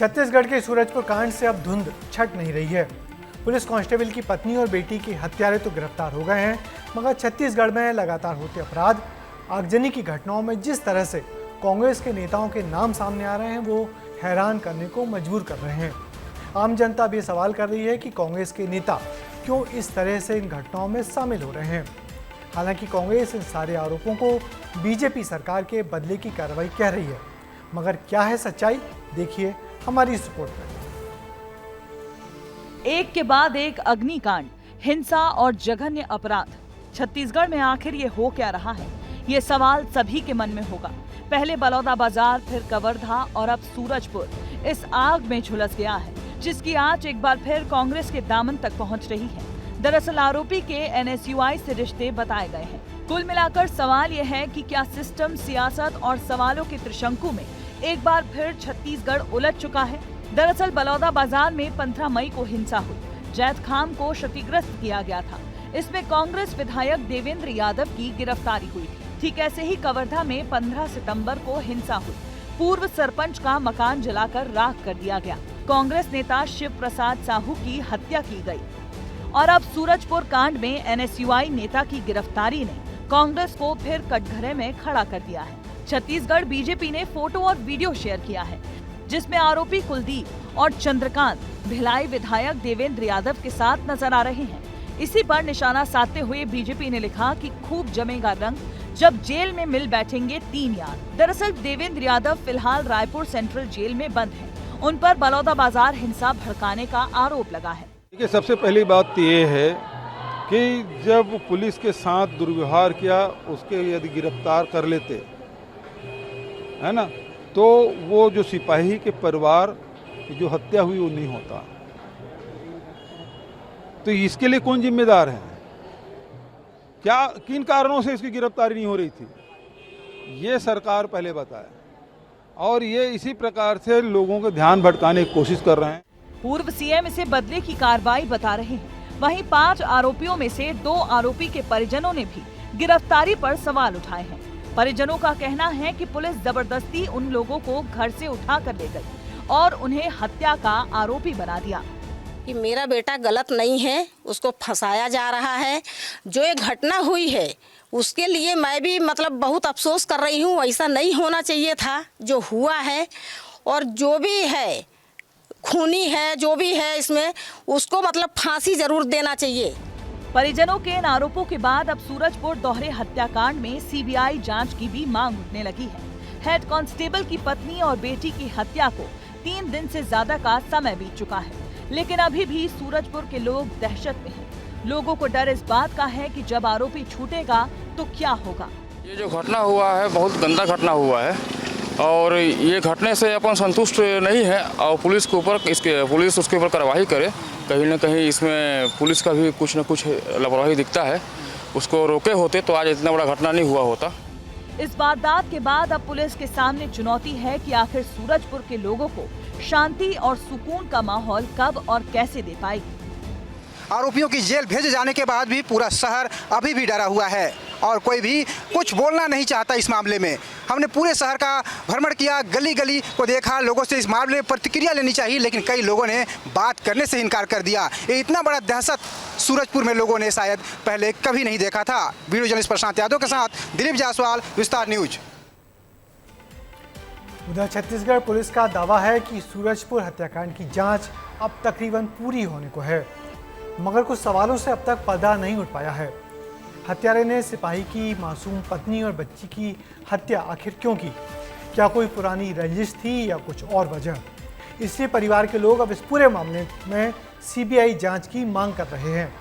छत्तीसगढ़ के सूरजपुर कांड से अब धुंध छट नहीं रही है। पुलिस कांस्टेबल की पत्नी और बेटी के हत्यारे तो गिरफ्तार हो गए हैं, मगर छत्तीसगढ़ में लगातार होते अपराध, आगजनी की घटनाओं में जिस तरह से कांग्रेस के नेताओं के नाम सामने आ रहे हैं, वो हैरान करने को मजबूर कर रहे हैं। आम जनता भी सवाल कर रही है कि कांग्रेस के नेता क्यों इस तरह से इन घटनाओं में शामिल हो रहे हैं। हालांकि कांग्रेस इन सारे आरोपों को बीजेपी सरकार के बदले की कार्रवाई कह रही है, मगर क्या है सच्चाई, देखिए हमारी इस रिपोर्ट में। एक के बाद एक अग्निकांड, हिंसा और जघन्य अपराध। छत्तीसगढ़ में आखिर ये हो क्या रहा है, ये सवाल सभी के मन में होगा। पहले बलौदाबाजार, फिर कवर्धा और अब सूरजपुर इस आग में झुलस गया है, जिसकी आंच एक बार फिर कांग्रेस के दामन तक पहुंच रही है। दरअसल आरोपी के एनएसयूआई से रिश्ते बताए गए हैं। कुल मिलाकर सवाल यह है कि क्या सिस्टम, सियासत और सवालों के त्रिशंकु में एक बार फिर छत्तीसगढ़ उलझ चुका है। दरअसल बलौदाबाजार में 15 मई को हिंसा हुई। जैद खान को क्षतिग्रस्त किया गया था। इसमें कांग्रेस विधायक देवेंद्र यादव की गिरफ्तारी हुई थी। ठीक ऐसे ही कवर्धा में 15 सितंबर को हिंसा हुई। पूर्व सरपंच का मकान जलाकर राख कर दिया गया। कांग्रेस नेता शिव प्रसाद साहू की हत्या की गई। और अब सूरजपुर कांड में एनएसयूआई नेता की गिरफ्तारी ने कांग्रेस को फिर कटघरे में खड़ा कर दिया है। छत्तीसगढ़ बीजेपी ने फोटो और वीडियो शेयर किया है, जिसमें आरोपी कुलदीप और चंद्रकांत भिलाई विधायक देवेंद्र यादव के साथ नजर आ रहे हैं। इसी पर निशाना साधते हुए बीजेपी ने लिखा कि खूब जमेगा रंग जब जेल में मिल बैठेंगे 3 यार। दरअसल देवेंद्र यादव फिलहाल रायपुर सेंट्रल जेल में बंद हैं। उन पर बलौदाबाजार हिंसा भड़काने का आरोप लगा है। देखिए, सबसे पहली बात ये है कि जब पुलिस के साथ दुर्व्यवहार किया, उसके यदि गिरफ्तार कर लेते, है ना, तो वो जो सिपाही के परिवार की जो हत्या हुई वो नहीं होता। तो इसके लिए कौन जिम्मेदार है? क्या किन कारणों से इसकी गिरफ्तारी नहीं हो रही थी, ये सरकार पहले बताए। और ये इसी प्रकार से लोगों का ध्यान भटकाने की कोशिश कर रहे हैं। पूर्व सीएम इसे बदले की कार्रवाई बता रहे हैं। वहीं 5 आरोपियों में से 2 आरोपी के परिजनों ने भी गिरफ्तारी पर सवाल उठाए हैं। परिजनों का कहना है कि पुलिस जबरदस्ती उन लोगों को घर से उठा कर ले गई और उन्हें हत्या का आरोपी बना दिया। कि मेरा बेटा गलत नहीं है, उसको फंसाया जा रहा है। जो ये घटना हुई है उसके लिए मैं भी बहुत अफसोस कर रही हूँ। ऐसा नहीं होना चाहिए था जो हुआ है। और जो भी है खूनी है, जो भी है इसमें, उसको फांसी जरूर देना चाहिए। परिजनों के इन आरोपों के बाद अब सूरजपुर दोहरे हत्याकांड में सीबीआई जांच की भी मांग उठने लगी है। हेड कांस्टेबल की पत्नी और बेटी की हत्या को 3 दिन से ज्यादा का समय बीत चुका है, लेकिन अभी भी सूरजपुर के लोग दहशत में हैं। लोगों को डर इस बात का है कि जब आरोपी छूटेगा तो क्या होगा। ये जो घटना हुआ है बहुत गंदा घटना हुआ है और ये घटने से अपन संतुष्ट नहीं है और पुलिस उसके ऊपर कार्रवाई करे। कहीं न कहीं इसमें पुलिस का भी कुछ न कुछ लापरवाही दिखता है। उसको रोके होते तो आज इतना बड़ा घटना नहीं हुआ होता। इस वारदात के बाद अब पुलिस के सामने चुनौती है कि आखिर सूरजपुर के लोगों को शांति और सुकून का माहौल कब और कैसे दे पाएगी। आरोपियों की जेल भेजे जाने के बाद भी पूरा शहर अभी भी डरा हुआ है और कोई भी कुछ बोलना नहीं चाहता इस मामले में। हमने पूरे शहर का भ्रमण किया, गली गली को देखा, लोगों से इस मामले में प्रतिक्रिया लेनी चाहिए, लेकिन कई लोगों ने बात करने से इनकार कर दिया। ये इतना बड़ा दहशत सूरजपुर में लोगों ने शायद पहले कभी नहीं देखा था। वीडियो जर्नलिस्ट प्रशांत यादव के साथ दिलीप जायसवाल, विस्तार न्यूज। उधर छत्तीसगढ़ पुलिस का दावा है कि सूरजपुर हत्याकांड की जांच अब तकरीबन पूरी होने को है, मगर कुछ सवालों से अब तक पर्दा नहीं उठ पाया है। हत्यारे ने सिपाही की मासूम पत्नी और बच्ची की हत्या आखिर क्यों की? क्या कोई पुरानी रंजिश थी या कुछ और वजह? इसलिए परिवार के लोग अब इस पूरे मामले में सीबीआई जांच की मांग कर रहे हैं।